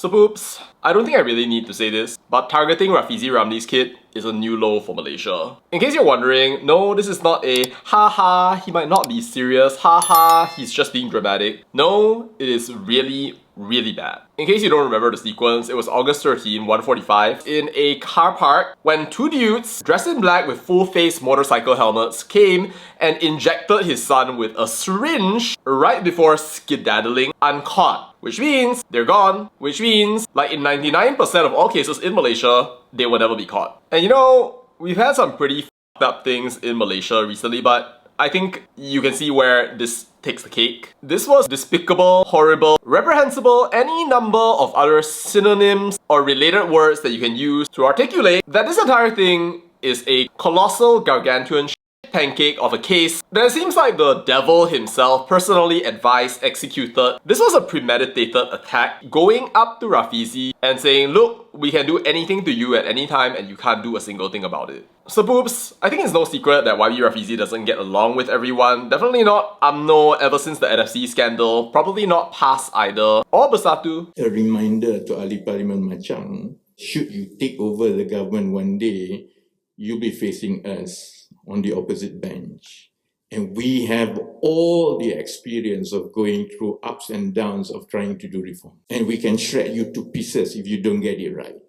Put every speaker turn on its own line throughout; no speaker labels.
So poops, I don't think I really need to say this, but targeting Rafizi Ramli's kid is a new low for Malaysia. In case you're wondering, no, this is not a haha, he might not be serious, haha, he's just being dramatic. No, it is really bad. In case you don't remember the sequence, it was August 13, 1:45 in a car park when two dudes dressed in black with full-face motorcycle helmets came and injected his son with a syringe right before skedaddling uncaught. Which means they're gone, which means like in 99% of all cases in Malaysia, they will never be caught. And you know, we've had some pretty f***ed up things in Malaysia recently, but I think you can see where this takes the cake. This was despicable, horrible, reprehensible, any number of other synonyms or related words that you can use to articulate that this entire thing is a colossal, gargantuan pancake of a case that it seems like the devil himself personally advised, executed. This was a premeditated attack going up to Rafizi and saying, look, we can do anything to you at any time and you can't do a single thing about it. So poops, I think it's no secret that YB Rafizi doesn't get along with everyone. Definitely not UMNO ever since the NFC scandal. Probably not PAS either. Or Bersatu.
A reminder to Ahli Parlimen Macang, should you take over the government one day, you'll be facing us on the opposite bench. And we have all the experience of going through ups and downs of trying to do reform. And we can shred you to pieces if you don't get it right.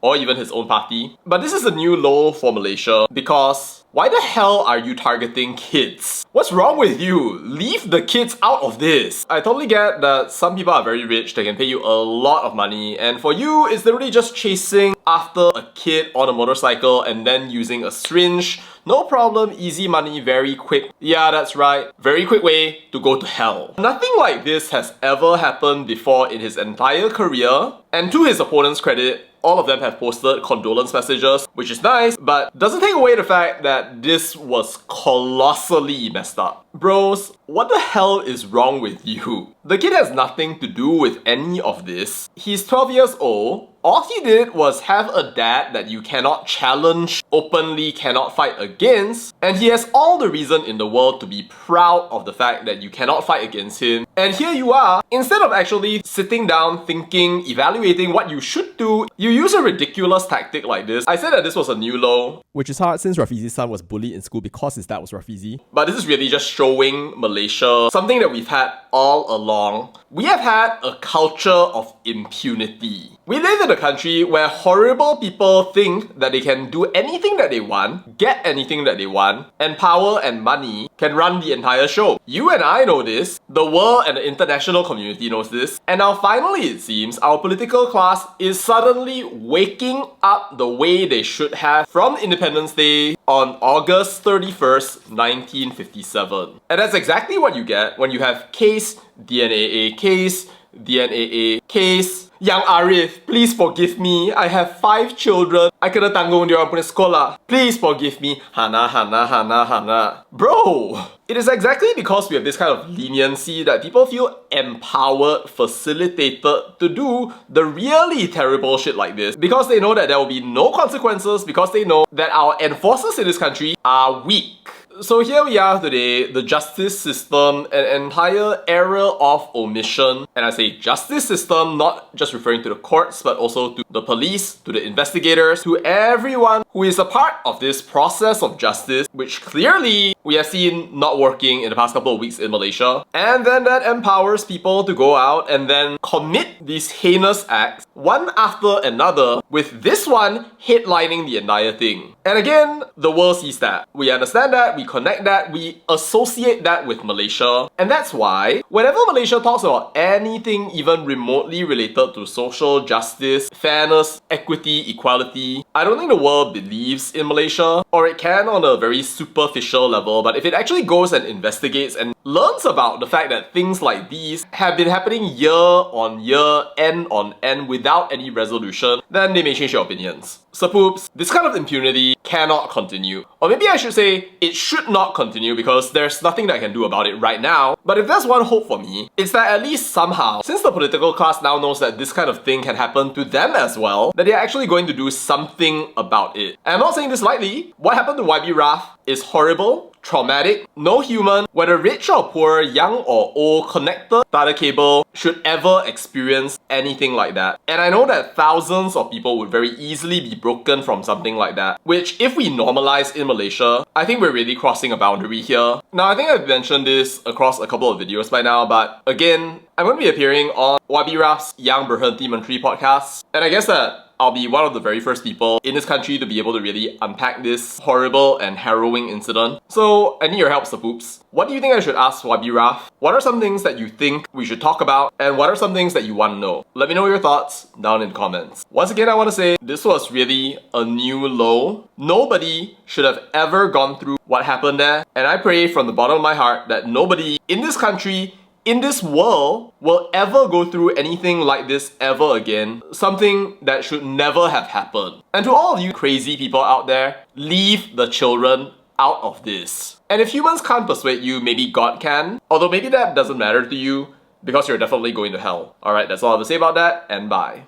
Or even his own party. But this is a new low for Malaysia because why the hell are you targeting kids? What's wrong with you? Leave the kids out of this. I totally get that some people are very rich, they can pay you a lot of money, and for you, it's literally just chasing after a kid on a motorcycle and then using a syringe. No problem, easy money, very quick. Yeah, that's right. Very quick way to go to hell. Nothing like this has ever happened before in his entire career. And to his opponent's credit, all of them have posted condolence messages, which is nice, but doesn't take away the fact that this was colossally messed up. Bros, what the hell is wrong with you? The kid has nothing to do with any of this. He's 12 years old. All he did was have a dad that you cannot challenge, openly cannot fight against, and he has all the reason in the world to be proud of the fact that you cannot fight against him. And here you are, instead of actually sitting down, thinking, evaluating what you should do, you use a ridiculous tactic like this. I said that this was a new low,
which is hard since Rafizi's son was bullied in school because his dad was Rafizi.
But this is really just showing Malaysia something that we've had all along. We have had a culture of impunity. We live in a country where horrible people think that they can do anything that they want, get anything that they want, and power and money can run the entire show. You and I know this, the world and the international community knows this, and now finally it seems our political class is suddenly waking up the way they should have from Independence Day on August 31st, 1957. And that's exactly what you get when you have case, DNAA case, DNAA case. Yang Arif, please forgive me. I have 5 children. I kena tanggung diorang punya sekolah. Please forgive me. Hana. Bro, it is exactly because we have this kind of leniency that people feel empowered, facilitated to do the really terrible shit like this. Because they know that there will be no consequences, because they know that our enforcers in this country are weak. So here we are today, the justice system, an entire era of omission. And I say justice system, not just referring to the courts, but also to the police, to the investigators, to everyone who is a part of this process of justice, which clearly we have seen not working in the past couple of weeks in Malaysia. And then that empowers people to go out and then commit these heinous acts, one after another, with this one headlining the entire thing. And again, the world sees that. We understand that, we connect that, we associate that with Malaysia. And that's why, whenever Malaysia talks about anything even remotely related to social justice, fairness, equity, equality, I don't think the world believes in Malaysia, or it can on a very superficial level, but if it actually goes and investigates and learns about the fact that things like these have been happening year on year, end on end, without any resolution, then they may change their opinions. So poops, this kind of impunity cannot continue. Or maybe I should say, it should not continue because there's nothing that I can do about it right now. But if there's one hope for me, it's that at least somehow, since the political class now knows that this kind of thing can happen to them as well, that they're actually going to do something about it. And I'm not saying this lightly. What happened to YB Raf is horrible, traumatic. No human, whether rich or poor, young or old, connected, data cable, should ever experience anything like that. And I know that thousands of people would very easily be broken from something like that, which if we normalize in Malaysia, I think we're really crossing a boundary here. Now, I think I've mentioned this across a couple of videos by now, but again, I'm going to be appearing on YB Raf's Yang Berhenti Menteri podcast, and I guess that I'll be one of the very first people in this country to be able to really unpack this horrible and harrowing incident. So I need your help, Sapoops. What do you think I should ask YB Raf? What are some things that you think we should talk about? And what are some things that you want to know? Let me know your thoughts down in the comments. Once again, I want to say this was really a new low. Nobody should have ever gone through what happened there. And I pray from the bottom of my heart that nobody in this country, in this world, will ever go through anything like this ever again. Something that should never have happened. And to all of you crazy people out there, leave the children out of this. And if humans can't persuade you, maybe God can. Although maybe that doesn't matter to you because you're definitely going to hell. Alright, that's all I have to say about that, and bye.